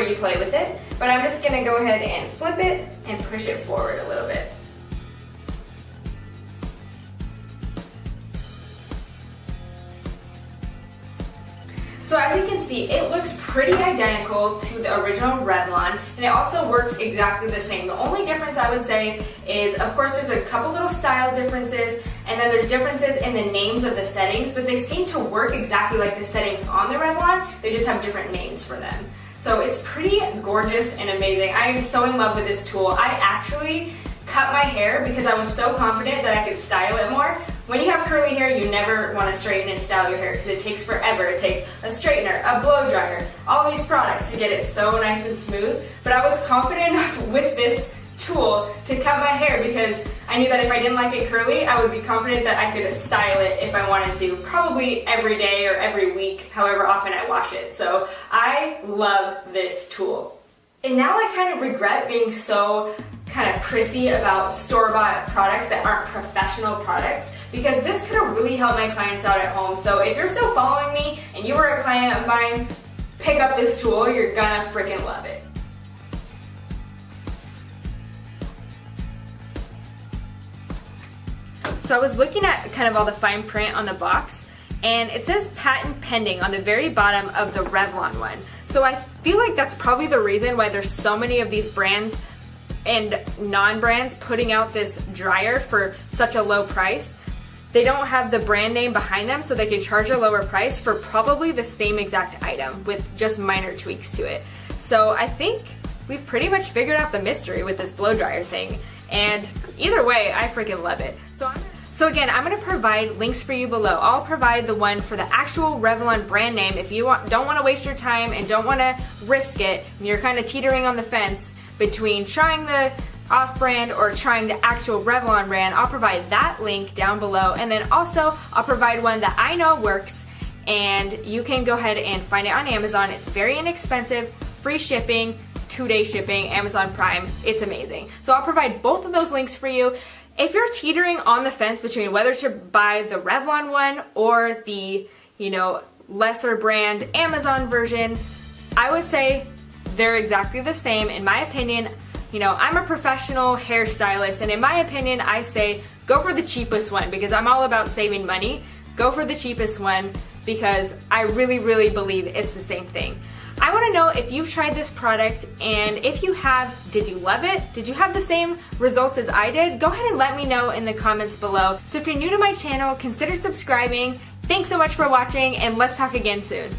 you play with it. But I'm just gonna go ahead and flip it and push it forward a little bit. So as you can see, it looks pretty identical to the original Revlon, and it also works exactly the same. The only difference I would say is, of course, there's a couple little style differences, and then there's differences in the names of the settings, but they seem to work exactly like the settings on the Revlon. They just have different names for them. So it's pretty gorgeous and amazing. I am so in love with this tool. I actually cut my hair because I was so confident that I could style it more. When you have curly hair, you never want to straighten and style your hair because it takes forever. It takes a straightener, a blow dryer, all these products to get it so nice and smooth. But I was confident enough with this tool to cut my hair because I knew that if I didn't like it curly, I would be confident that I could style it if I wanted to, probably every day or every week, however often I wash it. So I love this tool. And now I kind of regret being so kind of prissy about store-bought products that aren't professional products, because this could have really helped my clients out at home. So if you're still following me and you were a client of mine, pick up this tool. You're gonna freaking love it. So I was looking at kind of all the fine print on the box, and it says patent pending on the very bottom of the Revlon one. So I feel like that's probably the reason why there's so many of these brands and non-brands putting out this dryer for such a low price. They don't have the brand name behind them, so they can charge a lower price for probably the same exact item with just minor tweaks to it. So I think we've pretty much figured out the mystery with this blow dryer thing, and either way, I freaking love it. So again, I'm going to provide links for you below. I'll provide the one for the actual Revlon brand name if you don't want to waste your time and don't want to risk it, and you're kind of teetering on the fence between trying the off-brand or trying the actual Revlon brand. I'll provide that link down below, and then also I'll provide one that I know works, and you can go ahead and find it on Amazon. It's very inexpensive, free shipping, 2-day shipping, Amazon Prime. It's amazing. So I'll provide both of those links for you. If you're teetering on the fence between whether to buy the Revlon one or the, lesser brand Amazon version, I would say they're exactly the same. In my opinion, I'm a professional hairstylist, and in my opinion, I say go for the cheapest one because I'm all about saving money. Go for the cheapest one because I really, really believe it's the same thing. I want to know if you've tried this product, and if you have, did you love it? Did you have the same results as I did? Go ahead and let me know in the comments below. So if you're new to my channel, consider subscribing. Thanks so much for watching, and let's talk again soon.